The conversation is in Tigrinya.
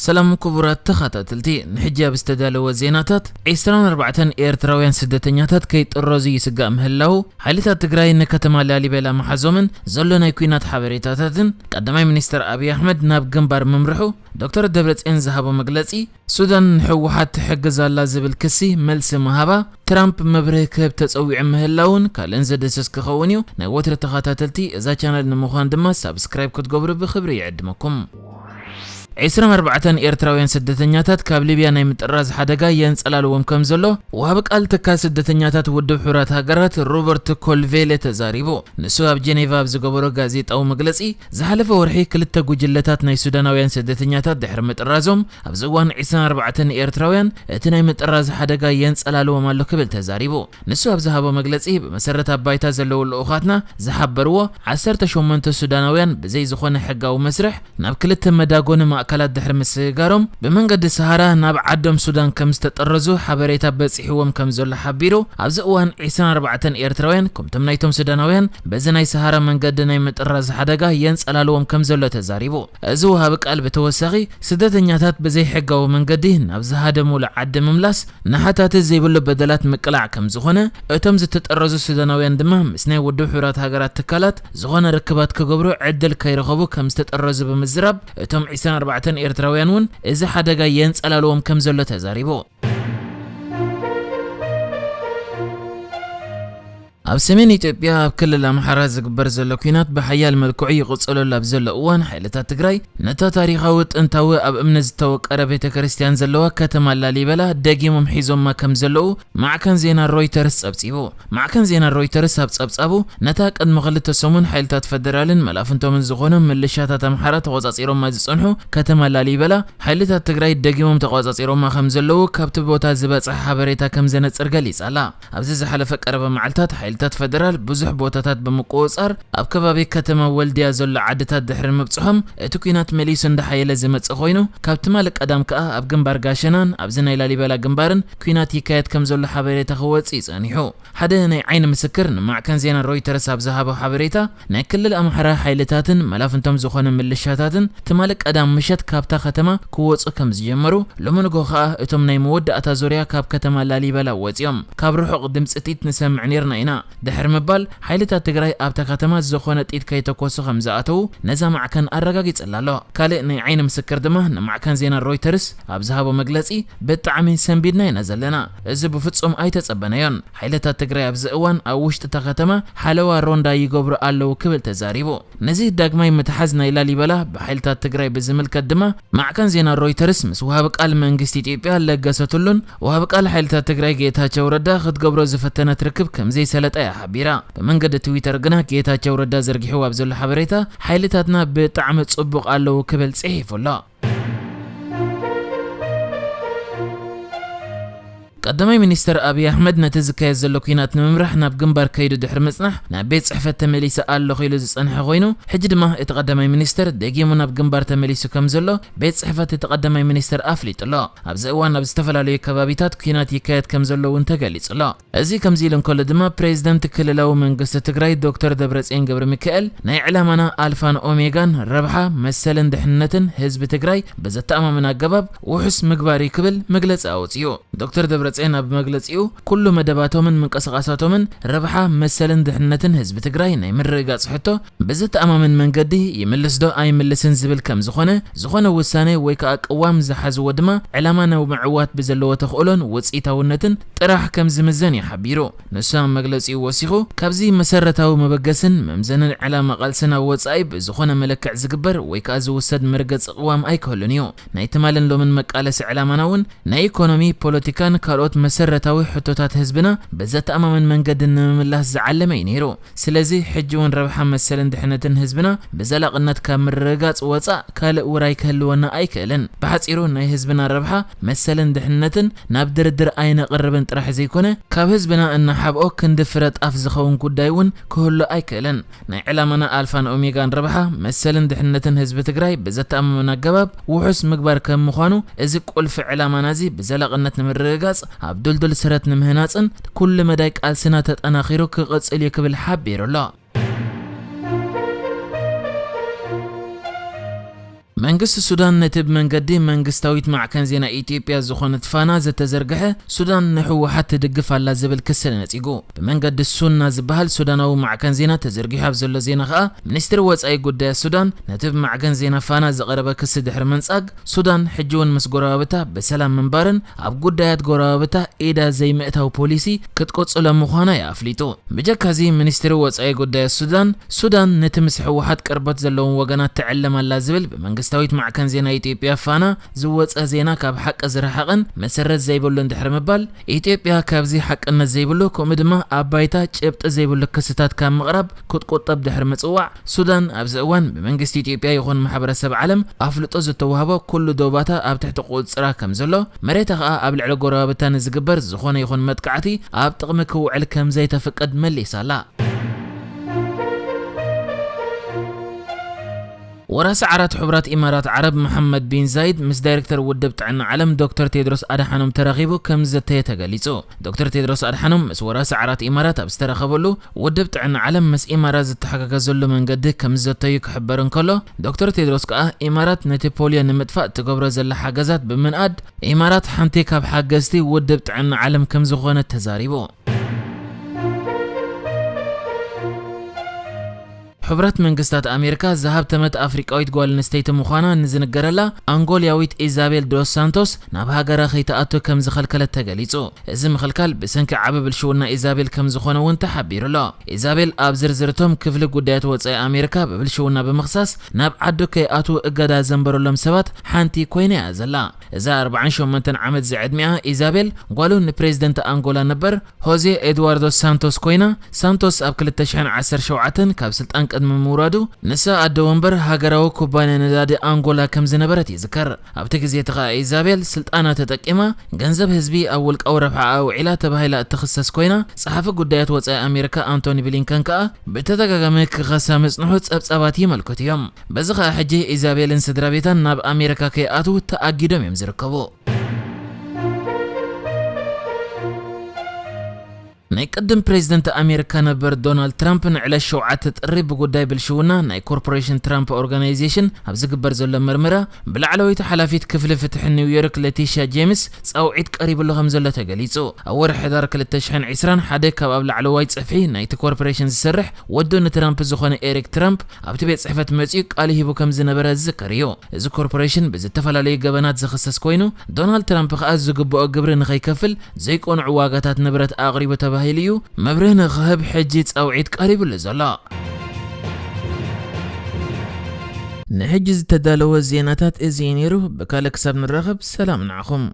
سلام كبرات تخاتلتي نحجا بستدالو زيناتات 24 ኤርትራውያን ስደተኛታት ከይጥሮዙ ይስጋእ ምህላው ሓይልታት ትግራይ ንከተማ ላሊበላ መሓዞምን ዘሎ ናይ ኩናት ሓበሬታታትን ቀዳማይ ሚኒስትር አብይ አሕመድ ናብ ግንባር መምርሑ ዶክተር ደብረጽዮን ዝሃቦ መግለጺ ሱዳን ሕወሓት ትሕግዛላ ዝብል ክሲ መልሲ መሃባ ትራምፕ መብርህ ክህብ ተጸዊዕ ምህላውን ካልእን ዘደሰስ ክኸውን እዩ ናይ ወትሪ ተኸታተልቲ እዛ ቻናል ንምዃን ድማ ሳብስክራይብ ክትገብሩ ብኽብሪ ይዕድመኩም 24 ኤርትራውያን ስደተኛታት ካብ ሊብያ ናይ ምጥራዝ ሓደጋ የንጸላልዎም ከም ዘሎ ወሃብ ቃል ትካል ስደተኛታት ውድብ ሕብራት ሃገራት ሮበርት ኮልቬለ ተዛሪቡ ንሱ ኣብ ጄኔቫ ኣብ ዝገበሮ ጋዜጣዊ መግለጺ ዝሓለፈ ወርሒ ክልተ ጉጅለታት ናይ ሱዳናውያን ስደተኛታት ድሕሪ ምጥራዞም ኣብ ዝዋን 24 ኤርትራውያን እቲ ናይ ምጥራዝ ሓደጋ የንጸላልዎም ኣሎ ክብል ተዛሪቡ ንሱ ኣብ ዝሃቦ መግለጺ ብመሰረት ኣባይታ ዘለዎ ልኡኻትና ዝሓበርዎ 18 ሱዳናውያን ብዘይ ዝኾነ ሕጋዊ መስርሕ ናብ ክልተ መዳጎን አካላት ድሕር ምስጋሮም በመንገድ ሰሃራ ናብ ዓዶም ሱዳን ከም ዝተጠረዙ ሓበሬታ በጽሕዎም ከም ዘሎ ሓቢሩ ኣብዚ እዋን 24 ኤርትራውያን ከምቶም ናይቶም ሱዳናውያን በዚ ናይ ሰሃራ መንገድ ናይ ምጥራዝ ሓደጋ የንጸላልዎም ከም ዘሎ ተዛሪቡ እዚ ወሃብ ቃል በተወሳኺ ስደተኛታት በዘይ ሕጋዊ መንገዲ ናብ ዝሃደሙሉ ዓዲ ምምላስ ንሓታት ዘይብሉ በደላት ምቅላዕ ከም ዝኾነ እቶም ዝተጠረዙ ሱዳናውያን ድማ ምስ ናይ ውድብ ሕብራት ሃገራት ትካላት ዝኾነ ርክባት ክገብሩ ዕድል ከይረኸቡ ከም ዝተጠረዙ ብምዝራብ እቶም 24 ኤርትራውያን ውን እዚ ሓደጋ የንጸላልዎም ከም ዘሎ ተዛሪቡ ኣብ ሰሜን ኢትዮጵያ ኣብ ክልል ኣምሓራ ዝግበር ዘሎ ኩናት በሓያል መልክዑ ይቕጽለሉ ኣብ ዘሎ እዋን ሓይልታት ትግራይ ነታ ታሪኻዊ ጥንታዊ ኣብ እምነት ዝተወቀረ ቤተክርስትያን ዘለዋ ከተማ ላሊበላ ደጊሞም ሒዞማ ከም ዘለዉ ማዕከን ዜና ሮይተርስ ጸብጺቡ ማዕከን ዜና ሮይተርስ ኣብ ጸብጻቡ ነታ ቅድሚ ክልተ ሰሙን ሓይልታት ፌደራልን መላፍንቶምን ዝኾኑ ምልሻታት ኣምሓራ ተቆጻጺሮማ ዝጸንሑ ከተማ ላሊበላ ሓይልታት ትግራይ ደጊሞም ተቆጻጺሮማ ከም ዘለዉ ካብቲ ቦታ ዝበጽሐ ሓበሬታ ከም ዘነጽር ገሊጻ ኣላ ኣብዚ ዝሓለፈ ቀረበ መዓልታት ሓይልታት ፌደራል ብዙሕ ቦታታት በመቆጻር ኣብ ከባቢ ከተማ ወልድያ ዘሎ ዓድታት ድሕሪ ምብጽሖም እቲ ኩናት መሊሱ እንዳሓየለ ዝመጽእ ኮይኑ ካብቲ ማለት ቀዳም ከኣ ኣብ ግንባር ጋሸናን ኣብዚ ናይ ላሊበላ ግንባርን ኩናት ይካየድ ከም ዘሎ ሓበሬታ ክወጽእ ጸኒሑ ሓደ ናይ ዓይኒ ምስክር ንማዕከን ዜና ሮይተርስ ኣብ ዝሃቦ ሓበሬታ ናይ ክልል ኣምሓራ ሓይልታትን መላፍንቶም ዝኾነ ምልሻታትን ትማል ቀዳም ምሸት ካብታ ከተማ ክወጹ ከም ዝጀመሩ ለመንጎ ከኣ እቶም ናይ መወዳእታ ዙርያ ካብ ከተማ ላሊበላ ወጽዮም ካብ ርሑቕ ድምጽ ጢት ንሰምዕ ነርና ኢና ድሕር ምባል ሓይልታት ትግራይ ኣብታ ከተማ ዝኾነ ጢት ከይተኮሱ ከም ዝኣተው ነዛ ማዕከን ኣረጋጊጽላሎ ካልእ ናይ ዓይኒ ምስክር ድማ ንማዕከን ዜና ሮይተርስ ኣብ ዝሃቦ መግለጺ ብጣዕሚ ሰንቢድና ኢና ዘለና እዚ ብፍጹም ኣይተጸበነዮን ሓይልታት ትግራይ ኣብዚ እዋን ኣብ ውሽጢ እታ ከተማ ሓለዋ ሮንዳ ይገብሩ ኣለዉ ክብል ተዛሪቡ ነዚ ዳግማይ ምትሓዝ ናይ ላሊበላ ብሓይልታት ትግራይ ብዝምልከት ድማ ማዕከን ዜና ሮይተርስ ምስ ወሃብ ቃል መንግስቲ ኢትዮጵያ ለገሰቱሉን ወሃብ ቃል ሓይልታት ትግራይ ጌታቸው ረዳ ክትገብሮ ዝፈተነ ትርክብ ከም ዘይሰለጠ ሓቢራ በመንገድ ትዊተር ግና ጌታቸው ረዳ ዘርጊሑ ኣብ ዘሎ ሓበሬታ ሓይልታትና ብጣዕሚ ጽቡቕ ኣለዉ ክብል ጽሒፉሎ ቀዳማይ ሚኒስትር አብይ አሕመድ ነቲ ዝካየድ ዘሎ ኩናት ንምምራሕ ናብ ግንባር ከይዱ ድሕሪ ምጽናሕ ናብ ቤት ጽሕፈት ተመሊሰ ኣሎ ኺሉ ዝጸንሐ ኮይኑ ሕጂ ድማ እቲ ቀዳማይ ሚኒስትር ደጊሙ ናብ ግንባር ተመሊሱ ከም ዘሎ ቤት ጽሕፈት እቲ ቀዳማይ ሚኒስትር ኣፍሊጡሎ ኣብዚ እዋን ኣብ ዝተፈላለዩ ከባቢታት ኩናት ይካየድ ከም ዘሎ እውን ተገሊጹሎ እዚ ከምዚ ኢሉ እንከሎ ድማ ፕሬዚደንት ክልላዊ መንግስቲ ትግራይ ዶክተር ደብረጽዮን ገብረ ሚካኤል ናይ ዕላማና ኣልፋን ኦሜጋን ረብሓ መሰልን ድሕነትን ህዝቢ ትግራይ በዘተኣማምን ኣገባብ ውሑስ ምግባር ክብል መግለጺ ኣውጽዩ ዶክተር ደብረጽዮን ኣብ መግለጺኡ ኩሉ መደባቶምን ምንቅስቃሳቶምን ረብሓ መሰልን ድሕነትን ህዝቢ ትግራይ ናይ ምርግጋጽ ሕቶ በዘተኣማምን መንገዲ ይምልስዶ ኣይምልስን ዝብል ከም ዝኾነ ውሳኔ ወይ ከዓ ቅዋም ዝሓዝዎ ድማ ዕላማ ነው ምዕዋት ብዘለዎ ተኽእሎን ውጽኢታውነትን ጥራሕ ከም ዝምዘን ይሓቢሩ ንሱ ኣብ መግለጺኡ ወሲኹ ካብዚ መሰረታዊ መበገስን መምዘንን ዕላማ ቃልስና ወጻኢ ብዝኾነ መለክዕ ዝግበር ወይ ከዓ ዝውሰድ መርገጽ ቅዋም ኣይከሉን እዩ ናይ ትማልን ሎምን መቃለሲ ዕላማና እውን ናይ ኢኮኖሚ ፖለቲካን ካልኦት መሰረታዊ ሕቶታት ህዝብና በዘተኣማምን መንገዲ ንምምላስ ዝዓለመ ነይሩ ስለዚ ሕጂ እውን ረብሓ መሰልን ድሕነትን ህዝብና በዘላቅነት ካብ ምርግጋጽ ወጻእ ካልእ ውራይ ክህልወና ኣይክእልን ብሓጺሩ ናይ ህዝብና ረብሓ መሰልን ድሕነትን ናብ ድርድር ኣይነቕርብን ጥራሕ ዘይኮነ ካብ ህዝብና እናሓብኦ ክንድፍረ ጣፍ ዝኸውን ጉዳይ እውን ክህሉ ኣይክእልን ናይ ዕላማና ኣልፋን ኦሜጋን ረብሓ መሰልን ድሕነትን ህዝቢ ትግራይ በዘተኣማምን ኣገባብ ውሑስ ምግባር ከም ምዃኑ እዚ ቁልፊ ዕላማና እዚ በዘላቅነት ንምርግጋጽ ኣብ ዱልዱል ስረት ንምህናጽን ኩሉ መዳይ ቃልስና ተጠናኺሩ ክቕጽል ይክብል ሓቢሩሎ መንግስት ሱዳን ነትብ መንገዲ መንግስታዊት ማዕከን ዜና ኢትዮጵያ ዝኾነት ፋና ዘተዘርግሐ ሱዳን ንሕወሓት ትድግፍ ኣላ ዝብል ክስ ነፂጉ ብመንገዲ ሱና ዝበሃል ሱዳናዊ ማዕከን ዜና ተዘርጊሑ ኣብ ዘሎ ዜና ከዓ ሚኒስትሪ ወጻኢ ጉዳያት ሱዳን ነትብ ማዕከን ዜና ፋና ዘቐረበ ክስ ድሕሪ መንጻግ ሱዳን ሕጂ እውን ምስ ጎረባብታ በሰላም ምንባርን ኣብ ጉዳያት ጎረባብታ ኢዳ ዘይምእታው ፖሊሲ ክትቆጽሎ ምዃና ኣፍሊጡ ብጀካዚ ሚኒስትሪ ወጻኢ ጉዳያት ሱዳን ነቲ ምስ ሕወሓት ቅርበት ዘለዎም ወገናት ትዕለማላ ዝብል መንግስታዊት ማዕከን ዜና ኢትዮጵያ ፋና ዝወፀ ዜና ካብ ሓቂ ዝረሓቕን መሰረት ዘይብሉ እንድሕር ምባል ኢትዮጵያ ካብዚ ሓቅነት ዘይብሉ ከምኡ ድማ ኣብ ባይታ ጭብጢ ዘይብሉ ክስታት ካብ ምቕራብ ክትቆጠብ ድሕሪ ምጽዋዕ ሱዳን ኣብዚ እዋን ብመንግስቲ ኢትዮጵያ ይኹን ማሕበረሰብ ዓለም ኣፍልጦ ዝተዋህቦ ኩሉ ዶባታ ኣብ ትሕቲ ቁፅራ ከም ዘሎ መሬታ ከዓ ኣብ ልዕሊ ጎረባብታ ንዝግበር ዝኾነ ይኹን መጥቃዕቲ ኣብ ጥቕሚ ክውዕል ከም ዘይተፈቀድ መሊሳላ ወራሲ ዓራት ሕቡራት ኢማራት ዓረብ መሐመድ ቢን ዛይድ ምስ ዳይሬክተር ውድብ ጥዕና ዓለም ዶክተር ቴድሮስ ኣድሓኖም ተራኺቡ ከም ዘተየ ተገሊጹ ዶክተር ቴድሮስ ኣድሓኖም ምስ ወራሲ ዓራት ኢማራት ኣብ ዝተረኸበሉ ውድብ ጥዕና ዓለም ምስ ኢማራት ዝተሓጋገዘሉ መንገዲ ከም ዘተዩ ክሕበር እንከሎ ዶክተር ቴድሮስ ከዓ ኢማራት ነቲ ፖልዮ ንምጥፋእ ትገብሮ ዘላ ሓገዛት ብምንኣድ ኢማራት ሓንቲ ካብ ሓገዝቲ ውድብ ጥዕና ዓለም ከም ዝኾነ ተዛሪቡ حبرات منگستات امریکا زهاب تمت افریقایت گوال نستیت مخانا نزنگرلا انگولیاویت ایزابل دوس سانتوس نبها گرا خیتاتو کم زخلکلت تگلیتو ازم خلکل بسنک عبب الشورنا ایزابل کم زخونه ونت حبیرلا ایزابل ابزر زرتم کفل گودیات وصای امریکا بالشورنا بمخصص نب عدو کی اتو اگدا زنبرولم سبات حانتی کوینه ازلا اذا 40 شومنتن عمد زعد مئة ایزابل قالو ن پريزيدنت انگولا نبر هوزي ادواردو سانتوس کوینا سانتوس اب كل تشحن 10 شوعتن كاب سلطان قدم مورادو نسا ادومبر هاگراو كوبانه نداد انگولا كم زنبرت يذكر ابت غزي تقا ايزابيل سلطانه تطقيما ገንዘብ ህዝቢ አውል ቀውረፍ አው ዒላ ተባሂላ ተخصص ኮይና ጸሐፈ ጉዳያት ወጻኢ አሜሪካ አንቶኒ ብሊንከን ከአ በተደጋጋሚ ክኸሳ መጽንሑ ጸብጸባት ይመልከቱ እዮም በዝኻ ሕጂ ኢዛቤልን ስድራቤታን ናብ አሜሪካ ከአቱ ተአጊዶም ይምዝርከቡ ናይ ቀደም ፕሬዝዳንት አሜሪካ ነበር ዶናልድ ትራምፕ ንዕለ ሸውዓተ ጥሪ ብጉዳይ ብልሽውና ናይ ኮርፖሬሽን ትራምፕ ኦርጋናይዜሽን ኣብ ዝግበር ዘሎ ምርመራ ብላዕለወይቲ ሓላፊት ክፍሊ ፍትሒ ኒውዮርክ ለቲሻ ጄምስ ጻውዒት ቀሪብሉ ከም ዘሎ ተገሊጹ ኣብ ወርሒ ሕዳር 2020 ሓደ ካብ ኣብ ላዕለዋይ ጽፍሒ ናይቲ ኮርፖሬሽን ዝሰርሕ ወዶ ንትራምፕ ዝኾነ ኤሪክ ትራምፕ ኣብቲ ቤት ጽሕፈት መጺኡ ቃል ሂቡ ከም ዝነበረ ዝዝከር እዩ እዚ ኮርፖሬሽን ብዝተፈላለዩ ገበናት ዝኽሰስ ኮይኑ ዶናልድ ትራምፕ ከዓ ዝግብኦ ግብሪ ንኸይከፍል ዘይቆንዑ ዋጋታት ንብረት ኣቕሪቡ هيليو مبرهن خهب حجي تصوعيت قريب لزلا نحجز تدالو الزيناتات ازينيرو بكالك ساب نرغب سلام نعخم